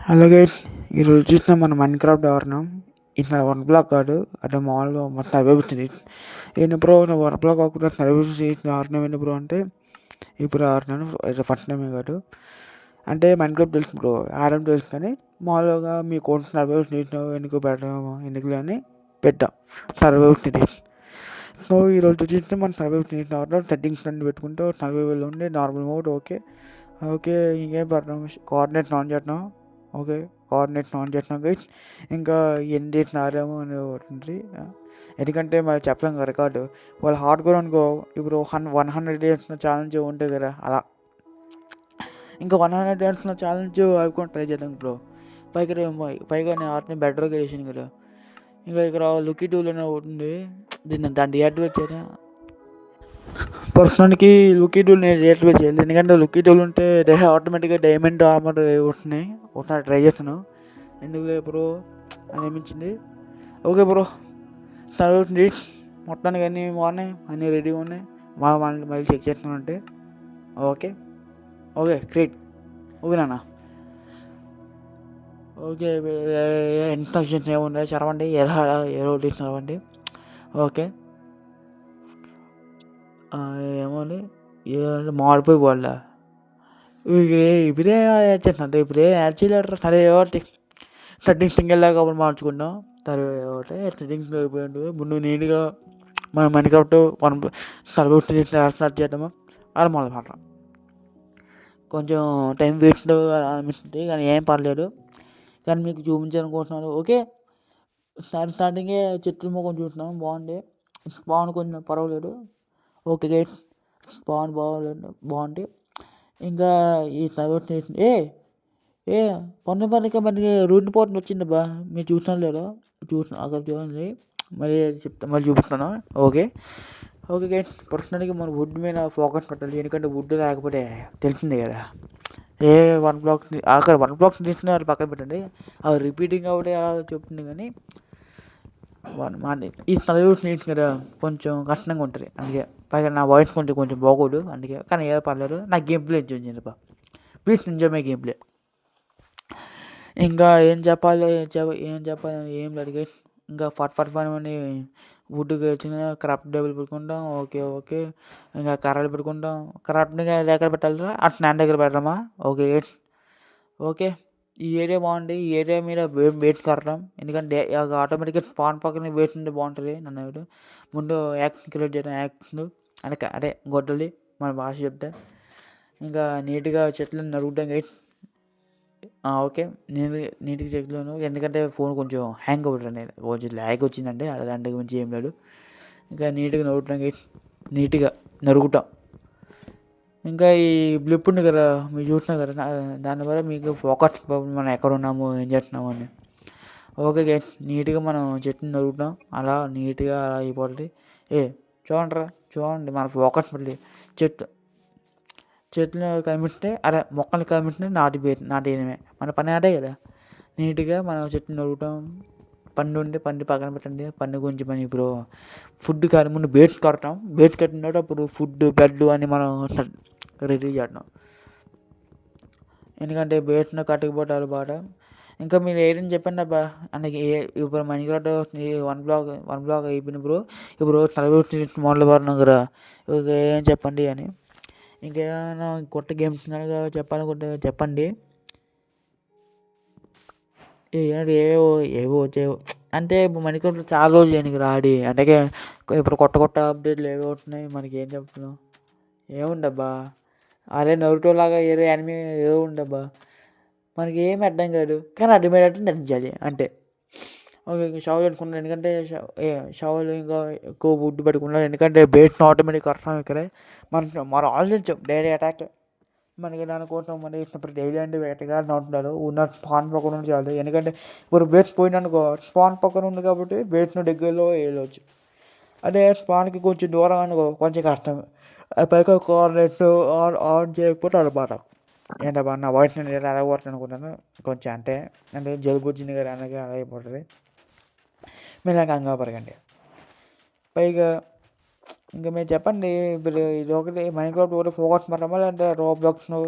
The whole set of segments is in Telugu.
అలాగే ఈరోజు చూసిన మన మైన్‌క్రాఫ్ట్ ఆడినాం. ఇట్లా 1 బ్లాక్ కాదు. అంటే మామూలుగా మొత్తం అవే వచ్చినాయి. ఏంటి బ్రో నువ్వు 1 బ్లాక్ కాకుండా అవే చేసి ఆడినావు ఏంటి బ్రో అంటే, ఇప్పుడు ఆడినాను. ఇది ఫస్ట్ టైమే కాదు. అంటే మైన్‌క్రాఫ్ట్ తెలుసు బ్రో. ఆడడం తెలుసు కానీ మామూలుగా మీ అకౌంట్ సర్వైవ్ చేసినావు ఎందుకు పెట్టాము ఎందుకులే అని పెట్టాం. సర్వైవ్ చేసి సో ఈరోజు చూస్తే మనం సర్వైవ్ చేసిన తర్వాత సెట్టింగ్స్ అన్ని పెట్టుకుంటూ సర్వైవల్ ఉండి నార్మల్ మోడ్ ఓకే. ఓకే ఇంకేం పెడతాం కోఆర్డినేట్స్ ఆన్ చేస్తున్నాం. ఓకే కోఆర్డినేట్స్ ఆన్ చేస్తున్నాం గైస్. ఇంకా ఎన్ని డేస్ ఆడాము అని ఒకటి ఉంది. ఎందుకంటే మరి చెప్పలేం కదా రికార్డు. వాళ్ళు హార్డ్ కోర్ అనుకో ఇప్పుడు 100 డేస్ ఛాలెంజ్ ఉంటుంది కదా అలా. ఇంకా 100 డేస్ ఛాలెంజ్ అవి కూడా ట్రై చేద్దాం బ్రో. పైగా నేను ఆడిన బెటర్గా వేసాను కదా. ఇంకా ఇక్కడ లుకీ టూల్ అనే ఒకటి ఉంది. దాన్ని డియాక్టివేట్ చేయరా ప్రస్తుతానికి లుకీ టూల్ నేను డియాక్టివేట్ చేయాలి. ఎందుకంటే లుకీ టూల్ ఉంటే ఆటోమేటిక్గా డైమండ్ ఆర్మర్ వస్తున్నాయి. ఒకసారి ట్రై చేస్తాను ఎందుకు బ్రో అని అనిపించింది. ఓకే బ్రో తర్వాత మొత్తానికి అన్నీ బాగున్నాయి, అన్నీ రెడీగా ఉన్నాయి. మళ్ళీ చెక్ చేస్తున్నానంటే ఓకే ఓకే గ్రేట్. ఓకే నాన్న ఓకే ఇన్స్ట్రక్షన్స్ ఏమున్నాయి చదవండి. ఎలా రోజు చదవండి. ఓకే ఏమోని మాడిపోయి వాళ్ళ ఇప్పుడే చేస్తున్నట్టు ఇప్పుడే యాడ్ చేయలేరు. సరే ఒకటి సెట్టింగ్స్ వెళ్ళాక అప్పుడు మార్చుకున్నాం. తర్వాత సెట్టింగ్స్ అయిపోయింది. ముందు నీట్గా మనం మైన్‌క్రాఫ్ట్ సర్వైవ్ స్టార్ట్ చేద్దాము. అది మొదలు పెడతాం. కొంచెం టైం వేస్ట్ అనిపిస్తుంది కానీ ఏం పర్లేదు. కానీ మీకు చూపించాలనుకుంటున్నాను. ఓకే స్టార్టింగే చెట్లు మొక్కలు చూస్తున్నాం బాగుంది. స్పాన్ కొంచెం పర్వాలేదు. ఓకే గైస్ స్పాన్ బాగుంది. ఇంకా ఈ సర్వైవ్ ఏ ఏ పన్నుకి మనకి రూట్ పోర్ట్ వచ్చింది బా. మీరు చూసినా లేదో అక్కడ చూడండి. మళ్ళీ చూపిస్తాను. ఓకే ఓకే గైస్ ప్రస్తుతానికి మన వుడ్ మీద ఫోకస్ పెట్టాలి. ఎందుకంటే వుడ్ లేకపోతే తెలిసిందే కదా. ఏ 1 బ్లాక్ అక్కడ 1 బ్లాక్ తీసిన వాళ్ళు పక్కన పెట్టండి. అది రిపీటింగ్ ఒకటి అలా చెప్తుంది కానీ ఈ సర్వైవ్ నీట్ కదా కొంచెం కష్టంగా ఉంటుంది. అందుకే పైగా నా వాయిస్ కొంచెం బాగోదు. అందుకే కానీ ఏదో పర్లేదు. నా గేమ్ ప్లే ఎంజాయ్ చేయండి బా. Please enjoy my game play. ఇంకా ఏం చెప్పాలి ఏం లేదు గైస్. ఇంకా ఫట్ అని వుడ్కి వచ్చిన క్రాఫ్ట్ టేబుల్ పెట్టుకుంటాం. ఓకే ఇంకా కర్రలు పెట్టుకుంటాం. కరెక్ట్గా దగ్గర పెట్టాలి. అటు నా దగ్గర పెట్టడమా ఓకే ఓకే ఈ ఏరియా బాగుంది. ఈ ఏరియా మీద వెయిట్ కడతాం. ఎందుకంటే ఆటోమేటిక్గా స్పాన్ పక్కన వెయిట్ ఉంటే బాగుంటుంది. నన్ను ముందు యాక్షన్ క్రియేట్ చేయడం యాక్షన్ అదే గొడ్డలి మన భాష చెప్తే. ఇంకా నీట్గా చెట్లను నరుగుతాం గైస్. ఓకే నీట్గా చెట్లను ఎందుకంటే ఫోన్ కొంచెం హ్యాంగ్ అవుతుంది. కొంచెం ల్యాగ్ వచ్చిందంటే అలాంటి గురించి ఏం లేదు. ఇంకా నీట్గా నరుగుతాం గైస్. నీట్గా నరుగుతాం. ఇంకా ఈ బ్లిప్ ఉంది కదా మీరు చూసినా కదా దానివల్ల మీకు ఫోకస్ మనం ఎక్కడ ఉన్నాము ఏం చేస్తున్నాము అని. ఓకే గైస్ నీట్గా మనం చెట్టుని నరుగుతాం. అలా నీట్గా అలా అయిపోతుంది. చూడండి మన ఫోకస్ మళ్ళీ చెట్లు కనిపిస్తే మొక్కలు కనిపిస్తే నాటేయడమే మన పని అదే కదా. నీట్గా మనం చెట్టుని నరుగుతాం. పండు పక్కన పెట్టండి. పండు గురించి మనం ఇప్పుడు ఫుడ్ కానీ ముందు బేట్ కడతాం. బేట్ కట్టిన అప్పుడు ఫుడ్ బెడ్ అని మనం రెడీ చేద్దాం. ఎందుకంటే బేట్ను కట్టకపోతారు బాట. ఇంకా మీరు ఏదైనా చెప్పండి అబ్బా. అందుకే ఇప్పుడు మైన్‌క్రాఫ్ట్ 1 బ్లాక్ అయిపోయింది బ్రో. ఇప్పుడు సర్వైవ్ మొదలు పెడుతున్నాం కదా. ఏం చెప్పండి అని. ఇంకేమైనా కొత్త గేమ్స్ కనుక చెప్పాలనుకుంటే చెప్పండి. ఏవో వచ్చాయో అంటే ఇప్పుడు మైన్‌క్రాఫ్ట్ చాలా రోజులు అయింది కదా ఆడి. అందుకే ఇప్పుడు కొత్త అప్డేట్లు ఏవో వస్తున్నాయి. మనకి ఏం చెప్తున్నాం ఏముందబ్బా. అరే నరుటో లాగా ఏదో యానిమే ఏదో ఉండబ్బా. మనకి ఏమి అర్థం కాదు కానీ అర్థమయ్యేటట్టు నటించాలి అంతే. ఓకే షవల్ పెట్టుకున్నాను. ఎందుకంటే షవల్ ఇంకా ఎక్కువ వుడ్ పెట్టుకున్నాను. ఎందుకంటే బేట్ను ఆటోమేటిక్గా కడతాం ఇక్కడే. మన ఆలోచించాం డైలీ అటాక్ మనకి దానికోసం మన ఇప్పుడు డైలీ అంటే వేటగాడిని ఉంటున్నారు ఉన్న స్పాన్ పక్కన నుండి చాలు. ఎందుకంటే ఇప్పుడు బేట్ పోయిననుకో స్పాన్ పక్కన ఉంది కాబట్టి బేట్ను దగ్గరలో వేయవచ్చు. అదే స్పాన్కి కొంచెం దూరం అనుకో కొంచెం కష్టం. పైగా కోఆర్డినేట్ ఆన్ చేయకపోతే అనమాట. ఏంటబ్బా నా వాయిస్ నేను ఎలా కొడతాను అనుకుంటాను. కొంచెం అంటే జలుబు వచ్చింది కదా అనగా అలా అయిపోతుంది. మీరు నాకు కంగారు పడకండి. పైగా ఇంకా మీరు చెప్పండి. ఇప్పుడు ఇది ఒకటి మైన్‌క్రాఫ్ట్ ఒకటి పోగొట్టుకుంటామా? లేదంటే రోబ్లాక్స్‌ను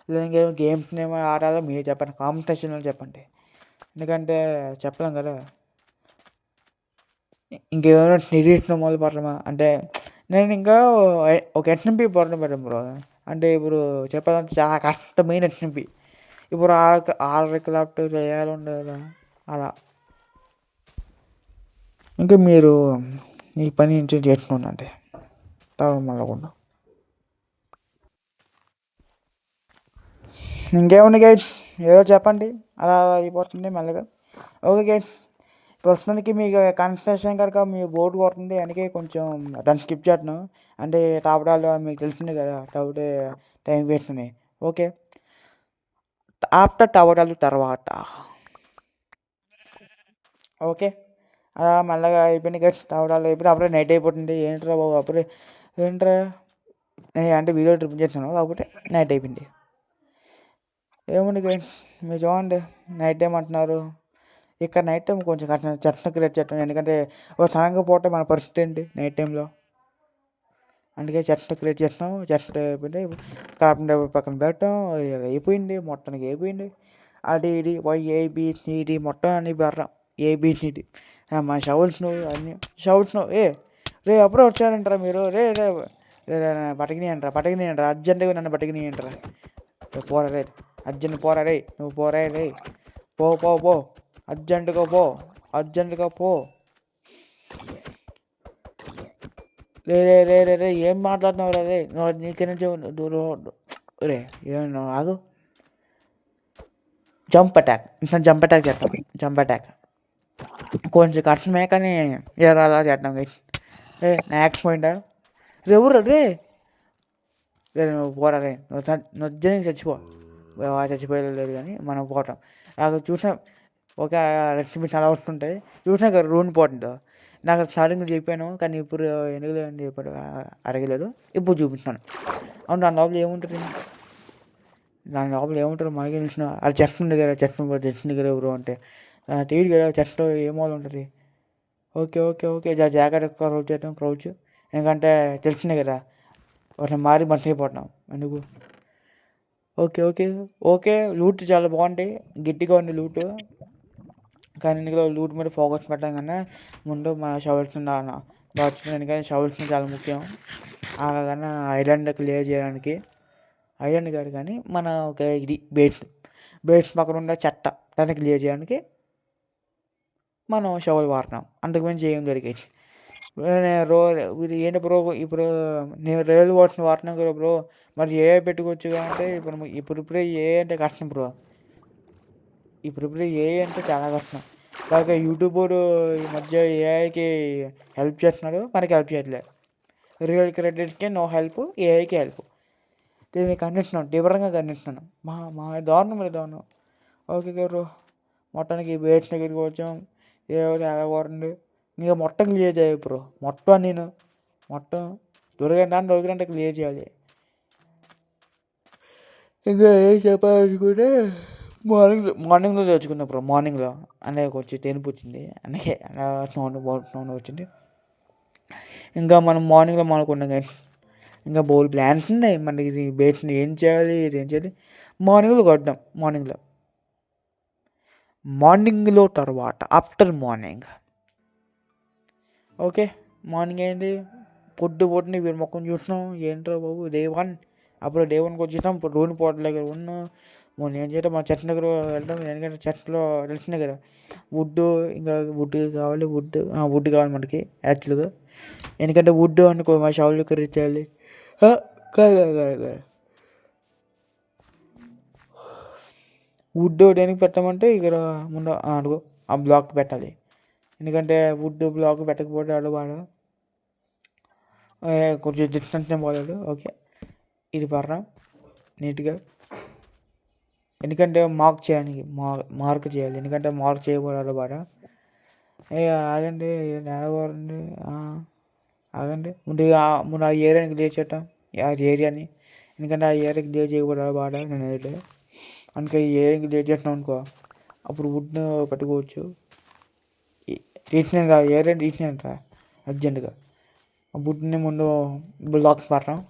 లేదా ఇంకేమైనా గేమ్స్‌నేమో ఆడాలో మీరు చెప్పండి. కాంపిటీషన్‌లో చెప్పండి. ఎందుకంటే చెప్పలేం కదా! ఇంకేమైనా నిరీక్షణ మొదలు పెడదామా? అంటే నేను ఇంకా ఒక ఎస్ఎంపీ మొదలు పెట్టాను బ్రో. అంటే ఇప్పుడు చెప్పాలంటే చాలా కష్టమైన ఎస్ఎంపీ. ఇప్పుడు ఆర్‌క్రాఫ్ట్ చేయాలంటే కదా! అలా. ఇంకా మీరు ఈ పని ఇంచు చేస్తుండండి. తర్వాత మళ్ళకుండా. ఇంకేముంది గైస్, ఏదో చెప్పండి. అలా అలా అయిపోతుంది మెల్లగా. ఓకే గైస్, ప్రస్తుతానికి మీకు కన్స్ట్రక్షన్ కనుక మీ బోర్డు కొడుతుంది, అందుకే కొంచెం దాన్ని స్కిప్ చేస్తున్నాం. అంటే టాపడాలు మీకు తెలిసింది కదా, టౌటే టైం వేస్ట్ అని. ఓకే, ఆఫ్టర్ టవడాలు తర్వాత ఓకే. అలా మెల్లగా అయిపోయింది గైస్. టవడాలు అయిపోయి అప్పుడే నైట్ అయిపోతుంది. ఏంట్రా బాబు అప్పుడే ఏంట్రా అంటే వీడియో ట్రిప్ చేస్తున్నాను కాకపోతే నైట్ అయిపోయింది. ఏముంది గైస్, మీరు చూడండి. నైట్ టైం అంటున్నారు, ఇక్కడ నైట్ టైం కొంచెం కష్టం చెట్లను క్రియేట్ చేయటం. ఎందుకంటే ఒక సడన్గా పోతే మన పరిస్థితి ఏంటి నైట్ టైంలో. అందుకే చెట్లు క్రియేట్ చేస్తాం. చెట్లు అయిపోయింది, కార్బన్ డైఆక్సైడ్ పక్కన పెట్టాం. అయిపోయింది మొత్తానికి అయిపోయింది. అది ఇది వైఏబిసిడి మొత్తం అన్ని బెర్రం ఏబిసిడి. మా షవల్స్ను అన్నీ షవల్స్ను రే అప్పుడే వచ్చారంటారా మీరు? రే రే పటకిని అంటారా అర్జెంటుగా నన్ను పటకిని అంటారా? పోరా రే, అర్జెంట్ పోరా రే, నువ్వు పోరా రే, పో పో పో, అర్జెంటుగా పో, అర్జెంటుగా పో. రే రే రే రే రే ఏం మాట్లాడుతున్నావు రే? నువ్వు నీకే నుంచి దూరం రే, ఏమన్నా ఆగు. జంప్ అటాక్, ఇంకా జంప్ అటాక్ చేస్తాం. జంప్ అటాక్ కొంచెం కష్టమే కానీ అలా చేద్దాం గైస్. రే నా యాక్స్ పోయిందా? రే ఎవరు రే? రే నువ్వు పోరా రే, నువ్వు చచ్చిపో. చచ్చిపోయలేదు కానీ మనం పోవటం నాకు చూసినా ఒక రెస్టిమేషన్ అలా వస్తుంటాయి. చూసినా కదా రూన్ పోతుందో. నాకు స్టార్టింగ్ చెప్పాను కానీ ఇప్పుడు ఎందుకు లేదని చెప్పాడు అరగలేదు. ఇప్పుడు చూపిస్తున్నాను. అవును, దాని లోపల ఏముంటుంది? దాని లోపల ఏముంటారు మనకి తెలిసిన అది చెస్ట్ ఉంది కదా, చెస్ట్ దగ్గర ఎవరు అంటే టీవీ కదా, చెస్ట్లో ఏమోలు ఉంటుంది. ఓకే ఓకే ఓకే జాగ్రత్త క్రౌచ్ చేద్దాం క్రౌచ్. ఎందుకంటే తెలిసిందే కదా, ఒకటి మారి మర్చిపోతున్నాం ఎందుకు. ఓకే ఓకే ఓకే లూట్ చాలా బాగుంటాయి, గట్టిగా ఉంది లూట్. కానీ ఇందులో లూట్ మీద ఫోకస్ పెట్టడం కన్నా ముందు మన షవల్స్ బాగా వచ్చింది. ఎందుకంటే షవల్స్ చాలా ముఖ్యం. కన్నా ఐలాండ్ క్లియర్ చేయడానికి, ఐలాండ్ కాదు కానీ మన ఒక ఇది బేస్ పక్కన ఉన్న చెత్త దాన్ని క్లియర్ చేయడానికి మనం షవల్ వాడుతున్నాం. అంతకుమించి ఏం జరిగేది ఇది ఏంటి బ్రో? ఇప్పుడు నేను రైల్ వాట్స్ని వాడుతున్నాను కదా బ్రో, మరి ఏ పెట్టుకోవచ్చు అంటే ఇప్పుడిప్పుడే ఏ అంటే కష్టం బ్రో. ఇప్పుడిప్పుడే ఏ అంటే చాలా కష్టం. అలాగే యూట్యూబర్ ఈ మధ్య ఏఐకి హెల్ప్ చేస్తున్నాడు, మనకి హెల్ప్ చేయట్లేదు. రియల్ క్రెడిట్స్కి నో హెల్ప్, ఏఐకి హెల్ప్. దీన్ని ఖండిస్తున్నాను, తీవ్రంగా ఖండిస్తున్నాను. మా దారుణం మీద దారుణం. ఓకే బ్రో, మొత్తానికి బేట్స్ దగ్గరికి వచ్చాం. ఏదో ఎలా కోరండి ఇంకా మొత్తం క్లియర్ చేయాలి బ్రో. మొత్తం దొరికినంటే క్లియర్ చేయాలి. ఇంకా ఏం చెప్పాలనుకుంటే మార్నింగ్లో తెచ్చుకున్నా బ్రో. మార్నింగ్లో అన్నయ్య వచ్చి తెనుపు వచ్చింది, అందుకే సౌండ్ వచ్చింది. ఇంకా మనం మార్నింగ్లో మానుకున్నాం కానీ ఇంకా బోల్ ప్లాన్స్ ఉన్నాయి మనకి. బేట్స్ని ఏం చేయాలి మార్నింగ్లో కొట్టాం. మార్నింగ్లో తర్వాత ఆఫ్టర్ మార్నింగ్ ఓకే. మార్నింగ్ ఏంటి పొద్దుని వీరి మొక్కం చూసినాం. ఏంట్రా బాబు డే 1. అప్పుడు డే 1కి వచ్చేసాం. ఇప్పుడు రూన్ పోట దగ్గర ఉన్నాం. మొన్న ఏం చేయటం మా చెట్ల దగ్గర వెళ్తాం. ఎందుకంటే చెట్లో తెలిసినాయి కదా, ఇంకా వుడ్ కావాలి మనకి యాక్చువల్గా. ఎందుకంటే వుడ్ అనుకో మా షావులు ఖరీదు చేయాలి. కాదు వుడ్ దేనికి పెట్టామంటే ఇక్కడ ముందు అడుగు ఆ బ్లాక్ పెట్టాలి. ఎందుకంటే వుడ్ బ్లాక్ పెట్టకపోతే వాడు కొంచెం డిస్టెన్స్నే పోలేడు. ఓకే, ఇది పర్రా నీట్గా. ఎందుకంటే మార్క్ చేయాలి. ఎందుకంటే మార్క్ చేయకూడదు బాగా. ఆగండి నెలవారండి, ఆగండి ముందు ఆ ఏరియాని క్లియర్ చేద్దాం. ఆ ఏరియాని, ఎందుకంటే ఆ ఏరియాకి క్లియర్ చేయకూడదు బాగా. నేను అయితే అందుకే ఈ ఏరియాకి క్లియర్ చేసినాం అనుకో, అప్పుడు వుడ్ను పెట్టుకోవచ్చు. ఏరియా తీసినాను రా అర్జెంటుగా. ఆ బుడ్డుని ముందు బ్లాక్స్ పెడతాం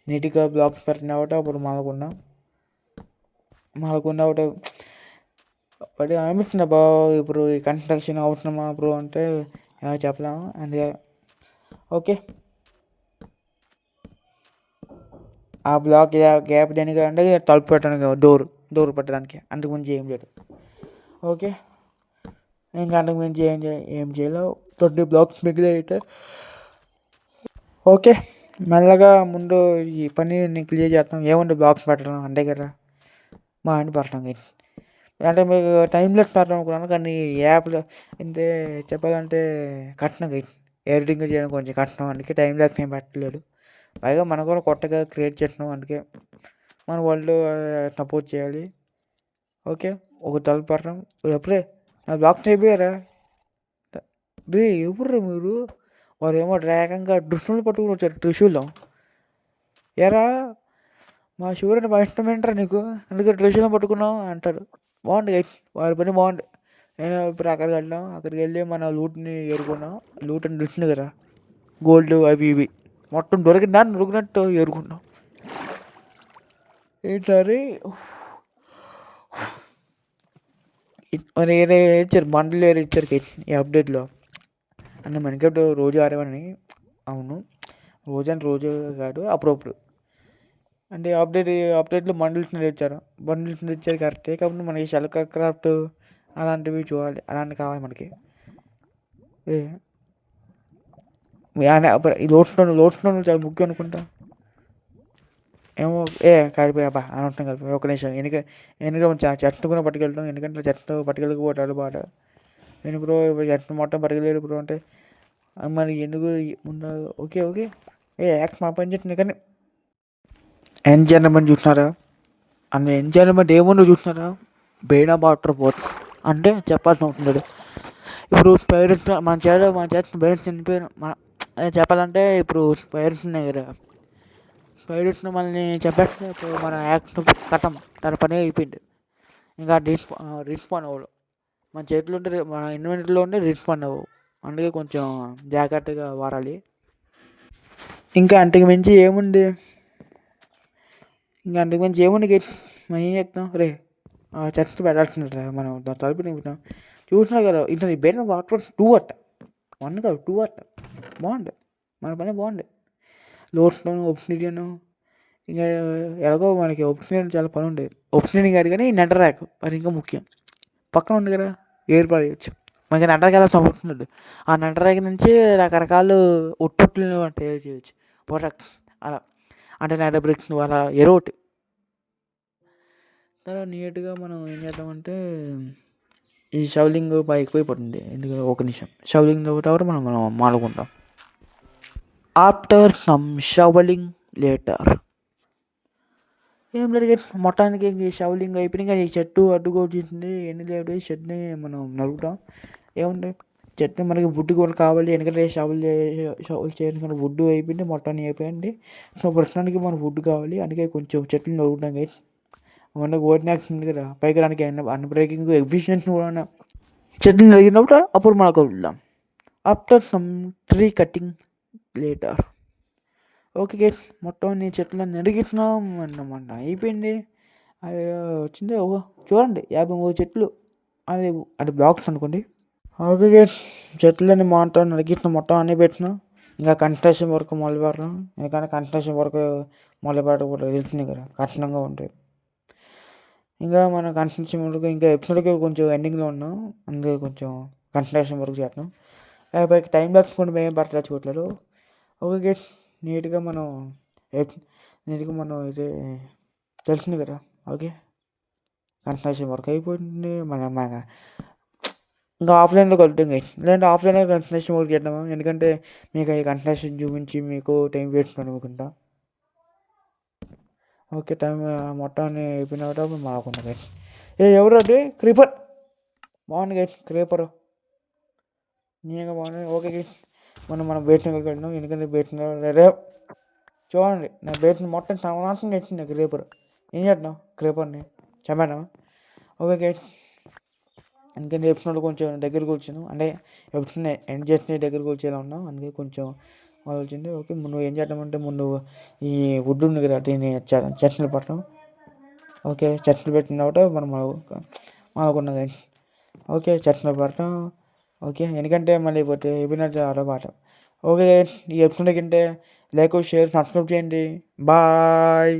నీట్గా బ్లాక్స్ పెట్టిన ఒకటి అప్పుడు మాలకుండా ఒకటి పడి అనిపిస్తుంది బా ఇప్పుడు ఈ కన్స్ట్రక్షన్ అవుతున్నామా బ్రో అంటే చెప్పలేము అందుకే ఓకే ఆ బ్లాక్ గ్యాప్ దేనికి అంటే తలుపు పెట్టడానికి డోర్ పెట్టడానికి అంతకుమించి ఏం లేదు ఓకే ఇంకా అంతకుమించి ఏం చేయలేవు 20 బ్లాక్స్ మిగిలి అయితే ఓకే మెల్లగా ముందు ఈ పని క్లియర్ చేస్తాం ఏముంది బ్లాక్స్ పెట్టడం అంతే కదా మా ఆయన పెట్టడం అంటే మీకు టైం లెస్ పెట్టడం అనుకున్నాను కానీ యాప్లో అంటే చెప్పాలంటే కష్టం ఎడిటింగ్ చేయడం కొంచెం కష్టం అందుకే టైం లెస్ ఏం పెట్టలేదు పైగా మనం కూడా కొత్తగా క్రియేట్ చేస్తున్నాం అందుకే మన వాళ్ళు సపోర్ట్ చేయాలి ఓకే ఒక తలుపు పెట్టడం ఎప్పుడే నా బ్లాక్స్ అయిపోయారా రే ఎప్పుడు మీరు వారు ఏమో రేగంగా దుష్టులు పట్టుకుని వచ్చారు త్రిశూలం ఎరా మా శివుడిని మా ఇష్టం ఏంటరా నీకు అందుకే త్రిశూలం పట్టుకున్నావు అంటారు బాగుంది వారి పని బాగుంది నేను ఇప్పుడు అక్కడికి వెళ్ళి మన లూట్ని ఏరుకున్నాం లూట్ అని తెలిసింది కదా గోల్డ్ అవి ఇవి మొత్తం దొరికినట్టు ఏరుకున్నాం ఏంటది మరి ఇచ్చారు బండ్లు ఇచ్చారు ఈ అప్డేట్లో అంటే మనకి ఇప్పుడు రోజు ఆడేవాడిని అవును రోజు కాదు అప్పుడప్పుడు అంటే అప్డేట్లో బండిల్స్ ఇచ్చారు కరెక్టే కాబట్టి మనకి షెల్ క్రాఫ్ట్ అలాంటివి చూడాలి అలాంటివి కావాలి మనకి ఈ లోడ్స్టోన్ చాలా ముఖ్యం అనుకుంటా ఏమో కాడిపోయాబా అనవసరం కలిపి ఒక నిమిషం ఎందుకంటే చెట్టు కూడా పట్టుకెళ్తాం ఎందుకంటే చెట్టు పట్టుకెళ్ళకపోతాడు బాట ఎందుకు బ్రో చెట్టు మొత్తం పట్టుకెళ్ళారు బ్రో అంటే మరి ఎందుకు ఉండదు ఓకే యాక్స్ మా పని చెప్తుంది కానీ ఎంజాయ్మెంట్ చూస్తున్నారా ఎంజాయ్మెంట్ ఏముందో చూస్తున్నారా బేడా వాటర్ పోట్ అంటే చెప్పాల్సిన అవసరం లేదు ఇప్పుడు పేరెంట్స్ మన చేత పేరెంట్స్ చనిపోయిన మన చెప్పాలంటే ఇప్పుడు పేరెంట్స్ ఉన్నాయి కదా పేరెంట్స్ని మనల్ని చెప్పేస్తే ఇప్పుడు మన యాక్ట్ కథం తన పని అయిపోయింది ఇంకా రిస్పాండ్ అవ్వడు మన చేతిలో ఉంటే మన ఇన్వెంటరీలో ఉంటే రిస్పాండ్ అవ్వవు అందుకే కొంచెం జాగ్రత్తగా వాడాలి ఇంకా అంతకు మించి ఏముంది మనం ఏం చేస్తాం రే చర్చ పెట్టాల్సిందిరా మనం తలుపు నింపుతాం చూసినా కదా ఇంత బేరం వాటర్ 2 అట్ట 1 కాదు 2 అట్ట బాగుంది మన పని బాగుంది లోడ్స్టోన్ ఒబ్సిడియన్ ఇంకా ఎలాగో మనకి ఒబ్సిడియన్ చాలా పని ఉండేది ఒబ్సిడియన్ కాదు కానీ నెటర్ ర్యాక్ అది ఇంకా ముఖ్యం పక్కన ఉంది కదా ఏర్పాటు చేయొచ్చు మనకి నెటర్ ర్యాక్ సపోర్ట్ ఆ నెటర్ ర్యాక్ నుంచి రకరకాలు ఒట్టొట్లు తయారు చేయొచ్చు ప్రొడక్ట్స్ అలా అంటే నెటర్ బ్రిక్స్ అలా ఎరోటి తర్వాత నీట్గా మనం ఏం చేద్దామంటే ఈ షవలింగ్ ఎక్కువైపోతుంది ఎందుకంటే ఒక నిమిషం షవలింగ్ తర్వాత మనం మాడుకుంటాం ఆఫ్టర్ సమ్ షవలింగ్ లేటర్ ఏం లేదు మొత్తానికి షవలింగ్ అయిపోయినాక ఈ చెట్టు అడ్డుకొచ్చింది ఎన్ని లేదు చెట్టుని మనం నరుకుతాం ఏముంది చెట్టు మనకి వుడ్ కూడా కావాలి ఎందుకంటే షవల్ చేయడానికి వుడ్ అయిపోయింది మొత్తాన్ని అయిపోయింది సో ప్రస్తుతానికి మనకు వుడ్ కావాలి అందుకే కొంచెం చెట్లు నరుకుతాం గైస్ మన ఓడిన యాక్షన్ కదా పైకి దానికి బ్రేకింగ్ ఎఫిషియన్సీ కూడా చెట్లు నరికినప్పుడు అప్పుడు మనకు వెళ్దాం after some tree cutting later okay guys మొత్తం నీ చెట్లు నరికిస్తున్నాం అన్నమాట అయిపోయింది అది వచ్చింది చూడండి 53 చెట్లు అది బ్లాక్స్ అనుకోండి ఓకే గైస్ చెట్లని మొత్తం నరికిస్తున్నాం మొత్తం అన్నీ పెట్టినాం ఇంకా కన్స్ట్రక్షన్ వర్క్ మొదలు పెడతాం ఎందుకంటే కన్స్ట్రక్షన్ వర్క్ మొదలు పెట్టకపోతే తెలిసింది కదా కఠినంగా ఉంటాయి ఇంకా మన కన్స్ట్రక్షన్ వర్క్ ఇంకా ఎపిసోడ్కి కొంచెం ఎండింగ్లో ఉన్నాం అందుకే కొంచెం కన్స్ట్రక్షన్ వర్క్ చేస్తున్నాం పైకి టైం పెట్టుకుంటే మేము పట్టలేచుకోవట్లేదు ఓకే నీట్గా మనం ఇది తెలిసింది కదా ఓకే కన్స్ట్రక్షన్ వర్క్ అయిపోయింది మన ఇంకా ఆఫ్లైన్లో కలుద్దాం లేదంటే ఆఫ్లైన్లో కన్స్ట్రక్షన్ వర్క్ చేద్దామా ఎందుకంటే మీకు ఈ కన్స్ట్రక్షన్ చూపించి మీకు టైం వేస్ట్ అనుకుంటా ఓకే టైం మొత్తాన్ని అయిపోయిన తర్వాత మాకుంటుంది ఎవరు అది క్రీపర్ బాగుంది గైస్ క్రీపర్ నీగా బాగుంది ఓకే గైస్ మనం బేట్నగర్కి వెళ్ళినాం ఎందుకంటే బేట్నగర్ చూడండి నా బేట్ని మొత్తం సమానాసం తెచ్చింది క్రీపర్ ఏం చేద్దాం క్రీపర్ని చెప్పాను ఓకే గైస్ అందుకని ఎపిసోడ్ కొంచెం దగ్గరకు వచ్చాను, అంటే ఎపిసోడ్ ఎండ్ చేసిన దగ్గరకు వచ్చేలా ఉన్నాం, అందుకే కొంచెం ఆలోచింది. ఓకే, నువ్వు ఏం చేద్దామంటే ముందు ఈ వుడ్ ఉంది కదా దీన్ని చట్నీలు పట్టడం. ఓకే, చట్నీలు పెట్టిన తర్వాత మనం అనుకున్నాం కానీ ఓకే చట్నీలు పట్టడం. ఓకే, ఎందుకంటే మళ్ళీ పోతే అయిపోయినట్టు ఆడపాట. ఓకే, ఈ ఎపిసోడ్ కంటే లైక్ షేర్ సబ్స్క్రైబ్ చేయండి. బాయ్.